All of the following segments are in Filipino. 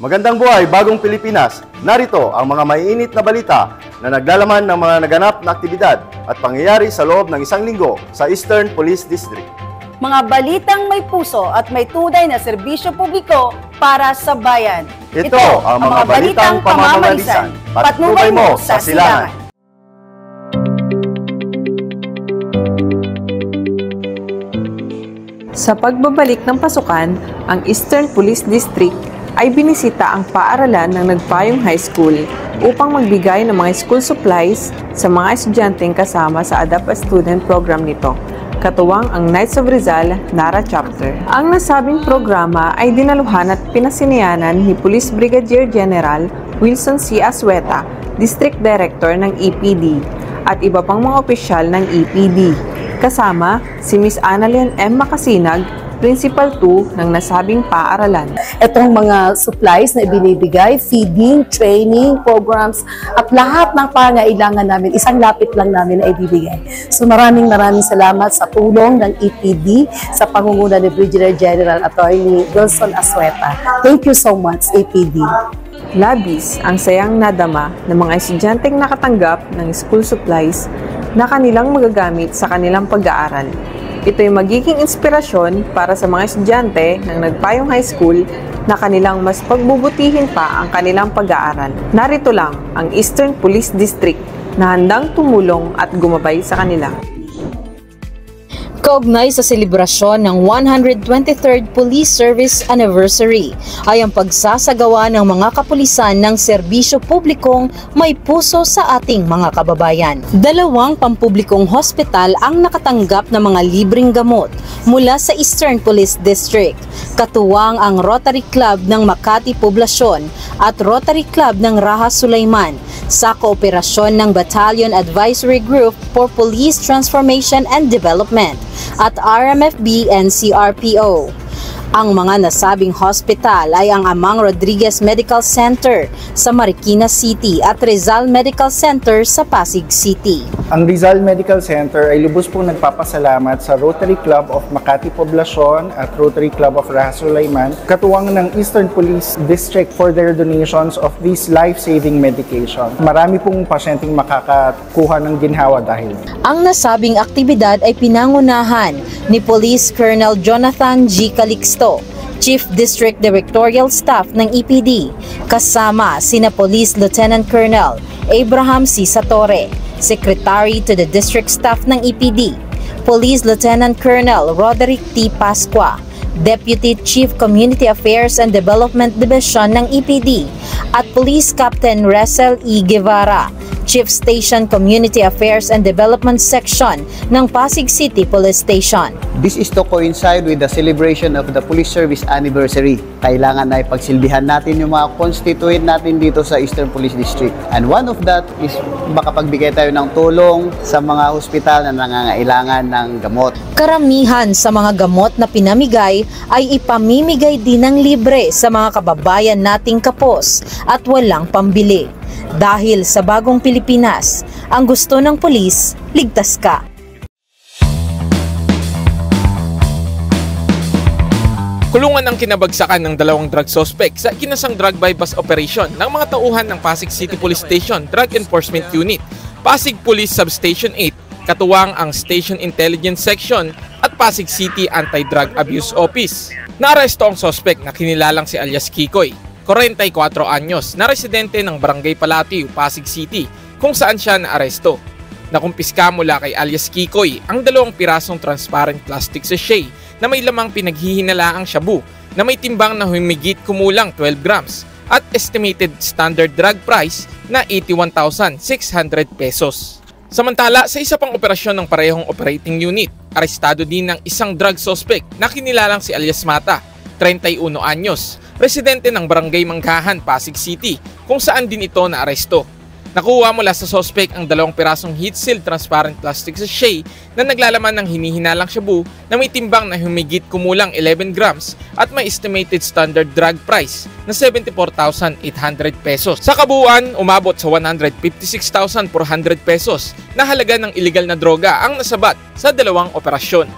Magandang buhay, bagong Pilipinas. Narito ang mga maiinit na balita na naglalaman ng mga naganap na aktibidad at pangyayari sa loob ng isang linggo sa Eastern Police District. Mga balitang may puso at may tunay na serbisyo publiko para sa bayan. Ito ang mga balitang pamamalisan. Patnubay mo sa silangan. Sa pagbabalik ng pasukan, ang Eastern Police District ay binisita ang paaralan ng Nagpayong High School upang magbigay ng mga school supplies sa mga estudyanteng kasama sa Adapt a Student program nito, katuwang ang Knights of Rizal, Nara Chapter. Ang nasabing programa ay dinaluhan at pinasinayanan ni Police Brigadier General Wilson C. Azueta, District Director ng EPD, at iba pang mga opisyal ng EPD, kasama si Ms. Annalyn M. Makasinag, Principal 2 ng nasabing paaralan. Itong mga supplies na ibinibigay, feeding, training, programs, at lahat ng pangailangan namin, isang lapit lang namin na ibibigay. So maraming salamat sa tulong ng EPD sa pangunguna ni Brigadier General Attorney Wilson Azueta. Thank you so much, EPD. Labis ang sayang nadama ng mga estudyanteng nakatanggap ng school supplies na kanilang magagamit sa kanilang pag-aaral. Ito ay magiging inspirasyon para sa mga estudyante ng Nagpayong High School na kanilang mas pagbubutihin pa ang kanilang pag-aaral. Narito lang ang Eastern Police District na handang tumulong at gumabay sa kanila. Kaugnay sa selebrasyon ng 123rd Police Service Anniversary ay ang pagsasagawa ng mga kapulisan ng serbisyo publikong may puso sa ating mga kababayan. 2 pampublikong hospital ang nakatanggap ng mga libreng gamot mula sa Eastern Police District, katuwang ang Rotary Club ng Makati Poblasyon at Rotary Club ng Raha Sulaiman sa kooperasyon ng Battalion Advisory Group for Police Transformation and Development at RMFB and CRPO. Ang mga nasabing hospital ay ang Amang Rodriguez Medical Center sa Marikina City at Rizal Medical Center sa Pasig City. Ang Rizal Medical Center ay lubos pong nagpapasalamat sa Rotary Club of Makati Poblasyon at Rotary Club of Raha Sulaiman, katuwang ng Eastern Police District for their donations of these life-saving medication. Marami pong pasyenteng makakakuha ng ginhawa dahil. Ang nasabing aktibidad ay pinangunahan ni Police Colonel Jonathan G. Calixto, Chief District Directorial Staff ng EPD, kasama sina Police Lieutenant Colonel Abraham C. Satore, Secretary to the District Staff ng EPD, Police Lieutenant Colonel Roderick T. Pasqua, Deputy Chief Community Affairs and Development Division ng EPD, at Police Captain Ressel E. Guevara, Chief Station Community Affairs and Development Section ng Pasig City Police Station. This is to coincide with the celebration of the Police Service Anniversary. Kailangan na ipagsilbihan natin yung mga constituent natin dito sa Eastern Police District. And one of that is makapagbigay tayo ng tulong sa mga hospital na nangangailangan ng gamot. Karamihan sa mga gamot na pinamigay ay ipamimigay din ng libre sa mga kababayan nating kapos at walang pambili. Dahil sa bagong Pilipinas, ang gusto ng pulis, ligtas ka. Kulungan ang kinabagsakan ng 2 drug suspect sa ikinasang drug bypass operation ng mga tauhan ng Pasig City Police Station Drug Enforcement Unit, Pasig Police Substation 8, katuwang ang Station Intelligence Section at Pasig City Anti-Drug Abuse Office. Naaresto ang suspect na kinilalang si alias Kikoy, 44 anyos, na residente ng Barangay Palatio, Pasig City, kung saan siya naaresto. Nakumpiska mula kay alias Kikoy ang 2 pirasong transparent plastic sachet na may lamang pinaghihinalaang shabu na may timbang na humigit kumulang 12 grams at estimated standard drug price na 81,600 pesos. Samantala, sa isa pang operasyon ng parehong operating unit, arestado din ng isang drug suspect na kinilalang si alias Mata, 31 anyos, residente ng Barangay Manggahan, Pasig City, kung saan din ito naaresto. Nakuha mula sa suspect ang 2 pirasong heat-sealed transparent plastic sachet na naglalaman ng hinihinalang shabu na may timbang na humigit kumulang 11 grams at may estimated standard drug price na 74,800 pesos. Sa kabuuan, umabot sa 156,400 pesos na halaga ng illegal na droga ang nasabat sa 2 operasyon.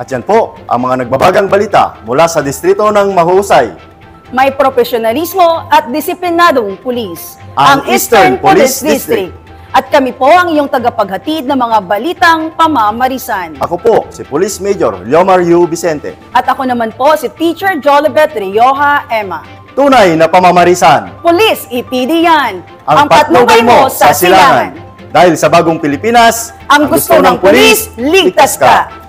At yan po ang mga nagbabagang balita mula sa distrito ng Mahusay. may profesionalismo at disiplinadong pulis. Ang Eastern Police District. At kami po ang iyong tagapaghatid ng mga balitang pamamarisan. Ako po, si Police Major Leomar Yu Vicente. At ako naman po si Teacher Jolibet Rioja Emma. Tunay na pamamarisan. Police EPD yan. Ang patnubay mo sa silangan. Dahil sa bagong Pilipinas, ang gusto ng pulis, ligtas ka.